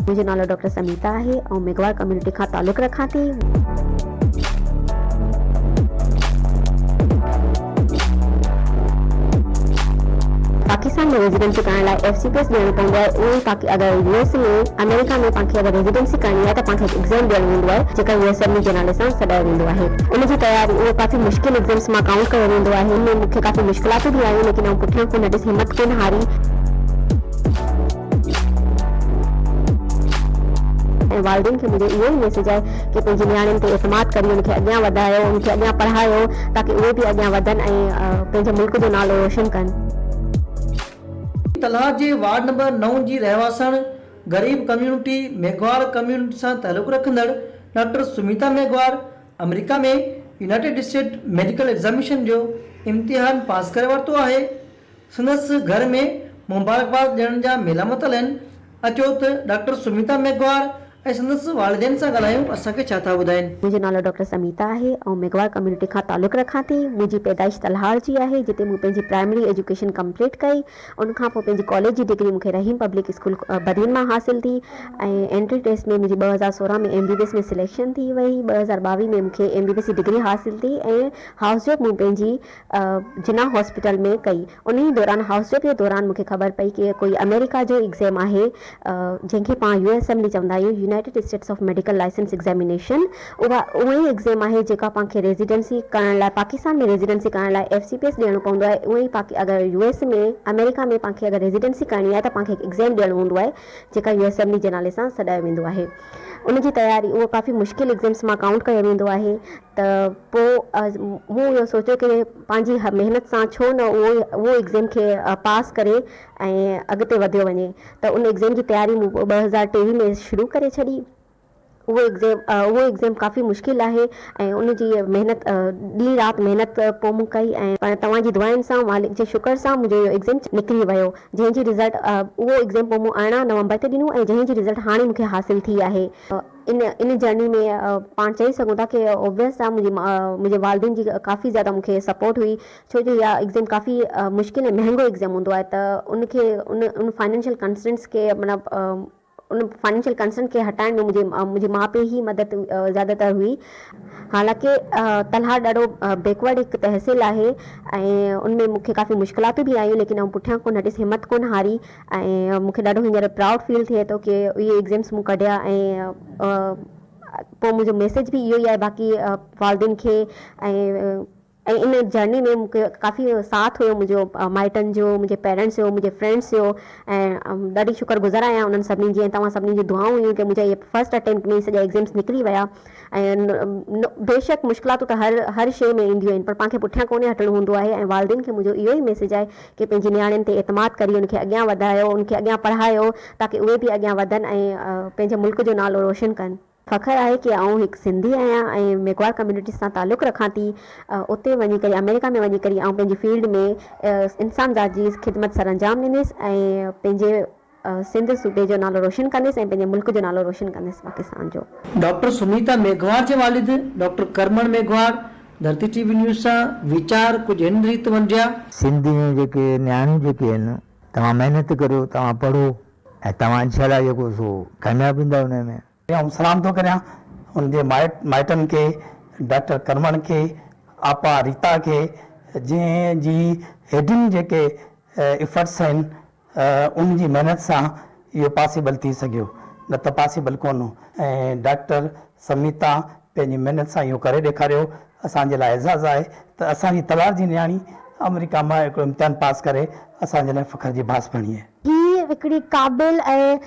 मुझे नालो डॉक्टर समीता है और मेघवार कम्युनिटी का ताल्लुक़ रखा थी। पाकिस्तान में रेजिडेंसी करण लाइ FCPS ॾियणो पवंदो आहे। उहे अगर US में अमेरिका में पाण खे अगर रेजिडेंसी करणी आहे त पाण खे एग्ज़ाम ॾियणो वेंदो आहे जेका USMLE जे नाले सां सॾायो वेंदो आहे। उन जी तयारी उहो काफ़ी मुश्किल एग्ज़ाम्स मां काउंट कयो वेंदो आहे। हिन में मूंखे काफ़ी मुश्किलातूं बि आयूं लेकिन आउं पुठियां कोन ॾिसी हिमत कोन हारी ऐं वालिदैन खे मुंहिंजो इहो ई मैसेज आहे कि पंहिंजी नियाणियुनि ते एतमाद करियो, उनखे अॻियां वधायो, उनखे अॻियां पढ़ायो ताकि उहे बि अॻियां वधनि ऐं पंहिंजे मुल्क जो नालो रोशन कनि। तलहा जे वार्ड नंबर 9 जी रहवासण गरीब कम्युनिटी मेघवार कम्युनिटी सां ताल्लुक़ रखंदड़ डॉक्टर सुमिता मेघवार अमेरिका में यूनाइटेड स्टेट मेडिकल एग्ज़ामिनेशन जो इम्तिहान पास करे वरितो आहे। संदसि घर में मुबारकबाद ॾियण जा मेला मतल आहिनि। अचो त डॉक्टर सुमिता मेघवार ऐं संदसि वालिदैन सां ॻाल्हायूं, असांखे छा था ॿुधाइनि। मुंहिंजो नालो डॉक्टर समीता आहे ऐं मेघवार कम्युनिटी खां ताल्लुक़ रखां थी। मुंहिंजी पैदाइश तलहार जी आहे जिते मूं पंहिंजी प्राइमरी एजुकेशन कंप्लीट कई। उनखां पोइ पंहिंजी कॉलेज जी डिग्री मूंखे रहीम पब्लिक स्कूल बदियन मां हासिल थी ऐं एंट्री टेस्ट में मुंहिंजी 2016 में MBBS में सिलेक्शन थी वई। 2022 में मूंखे MBBS जी डिग्री हासिल थी ऐं हाउस जॉब मूं पंहिंजी जिना हॉस्पिटल में कई। उन ई दौरान हाउस जॉब जे दौरान मूंखे ख़बर पई कि कोई अमेरिका जो एग्ज़ाम आहे जंहिंखे पाण USMLE चवंदा आहियूं, United States of medical licence examination. उहा ई एग्ज़ाम आहे जेका पाण खे रेजिडेंसी करण लाइ पाकिस्तान में रेजिडेंसी करण लाइ FCPS ॾियणो पवंदो आहे। उहे ई अगर US में अमेरिका में पाण खे अगर रेजिडेंसी करणी आहे त पाण खे एग्ज़ाम ॾियणो हूंदो आहे जेका USMLE जे नाले सां सॾायो वेंदो आहे। उन जी तयारी उहो काफ़ी मुश्किल एग्ज़ाम्स मां काउंट कयो वेंदो आहे त पोइ मूं इहो सोचियो कि पंहिंजी महिनत सां छो न उहो एग्ज़ाम खे पास करे ऐं अॻिते वधियो वञे। त उन एग्ज़ाम जी तयारी मूं 2023 में शुरू करे छॾी। वो एग्ज़ाम काफ़ी मुश्किल आहे ऐं उन जी महिनत ॾींहुं राति महिनत पोइ मूं कई ऐं पर तव्हांजी दुआनि सां मालिक जे शुक्र सां मुंहिंजो इहो एग्ज़ाम निकिरी वियो जंहिंजी रिज़ल्ट उहो एग्ज़ाम पोइ मूं 18 नवंबर ते ॾिनो ऐं जंहिंजी रिज़ल्ट हाणे मूंखे हासिल थी आहे। इन जर्नी में पाण चई सघूं था कि ऑब्वियस आहे मुंहिंजे वालिदैन जी काफ़ी ज़्यादा मूंखे सपोर्ट हुई छो जो इहा एग्ज़ाम काफ़ी मुश्किल ऐं महांगो एग्ज़ाम हूंदो आहे त उन फाइनेंशियल कंस्ट्रेंट्स खे मतिलबु उन फाइनेंशियल कंसर्न के हटाइण में मुंहिंजे माउ पीउ ही मदद ज़्यादातर हुई। हालांकि तलहार ॾाढो बैकवर्ड हिकु तहसील आहे ऐं उनमें मूंखे काफ़ी मुश्किलातूं बि आयूं लेकिन आउं पुठियां कोन ॾिसी हिमत कोन हारी ऐं मूंखे ॾाढो हींअर प्राउड फील थिए थो कि इहे एग्ज़ाम्स मूं कढिया ऐं पोइ मुंहिंजो मैसेज बि इहो ई आहे बाक़ी वालिदैन खे ऐं इन जर्नी में मूंखे काफ़ी साथ हुयो मुंहिंजो माइटनि जो, मुंहिंजे पेरेंट्स जो, मुंहिंजे फ्रेंड्स जो ऐं ॾाढी शुक्रगुज़ार आहियां उन्हनि सभिनी जी। तव्हां सभिनी जी दुआऊं हुयूं कि मुंहिंजा इहे फर्स्ट अटैम्प्ट में सॼा एग्ज़ाम्स निकिरी विया ऐं बेशक मुश्किलातूं त हर शइ में ईंदियूं आहिनि पर पाण खे पुठियां कोन्हे हटणो हूंदो आहे ऐं वालिदैन खे मुंहिंजो इहो ई मैसेज आहे कि पंहिंजी नियाणियुनि ते एतमाद करियो, उनखे अॻियां वधायो, उनखे अॻियां पढ़ायो ताकि उहे बि अॻियां वधनि ऐं पंहिंजे मुल्क जो नालो रोशन कनि। फ़ख्रु आहे कि आउं हिकु सिंधी आहियां ऐं मेघवार कम्युनिटी सां ताल्लुक़ रखां थी। उते वञी करे अमेरिका में वञी करे आउं पंहिंजी फील्ड में इंसान ज़ात जी ख़िदमत सर अंजाम ॾींदसि ऐं पंहिंजे सिंध सूबे जो नालो रोशन कंदसि ऐं पंहिंजे मुल्क जो नालो रोशन कंदसि पाकिस्तान जो। डॉक्टर सुमिता मेघवार जे वालिद डॉक्टर करमन मेघवार धरती TV न्यूज़ सां वीचार कुछ इन रीत वंडिया। सिंधी जेके न्याणियूं जेके आहिनि तव्हां महिनत करियो, तव्हां पढ़ो ऐं तव्हां इंशाअल्लाह जेको सो कामयाबु ईंदा हुन में। ऐं सलाम थो करियां उनजे माइटनि खे, डॉक्टर करमन खे, आपा रीता खे जंहिंजी हेॾियूं जेके इफर्ट्स आहिनि उन जी महिनत सां इहो पॉसिबल थी सघियो, न त पॉसिबल कोन हो। ऐं डॉक्टर समीता पंहिंजी महिनत सां इहो करे ॾेखारियो। असांजे लाइ एज़ाज़ आहे त असांजी तलहार जी नियाणी अमेरिका मां हिकिड़ो इम्तिहान पास करे असांजे लाइ फ़ख्र जी बास बणी आहे। ही हिकिड़ी क़ाबिल ऐं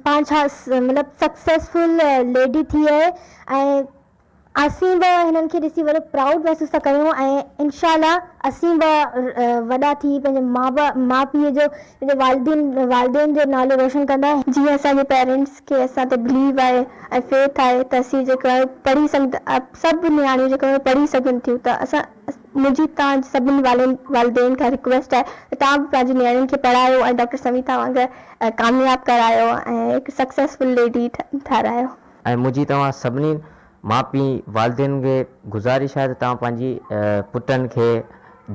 पाण छा मतिलबु सक्सेसफुल लेडी थी आहे ऐं असीं बि हिननि खे ॾिसी वॾो प्राउड महसूस था कयूं ऐं इनशाला असीं बि वॾा थी पंहिंजे माउ पीउ जो पंहिंजे वालिदैन जो नालो रोशन कंदा। जीअं असांजे पेरेंट्स खे असां ते बिलीव आहे ऐं फेथ आहे त असीं जेको आहे पढ़ी सघंदा, सभु नियाणियूं जेको पढ़ी सघनि थियूं त असां मुंहिंजी तव्हां सभिनी वालिदैन खां रिक्वेस्ट आहे त तव्हां बि पंहिंजी नियाणियुनि खे पढ़ायो ऐं डॉक्टर समीता वांगुरु कामयाबु करायो ऐं हिकु सक्सेसफुल लेडी ठारायो। ऐं मुंहिंजी तव्हां सभिनी माउ पीउ वालिदैन खे गुज़ारिश आहे त तव्हां पंहिंजी पुटनि खे,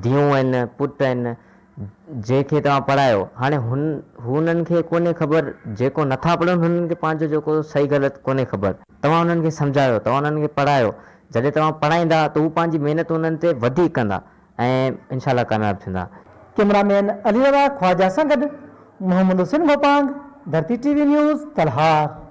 धीअरूं आहिनि, पुट आहिनि, जंहिंखे तव्हां पढ़ायो हाणे हुननि खे कोन्हे ख़बर, जेको नथा पढ़नि हुननि खे पंहिंजो जेको सही ग़लति कोन्हे ख़बर। तव्हां हुननि खे सम्झायो, तव्हां हुननि खे पढ़ायो, जॾहिं तव्हां पढ़ाईंदा त हू पंहिंजी महिनत हुननि ते वधीक कंदा ऐं इंशाल्लाह कामयाबु थींदा। कैमरामैन अली रज़ा ख्वाजा सां गॾु मोहम्मद हुसैन गोपांग, धरती टीवी न्यूज़ तलहार।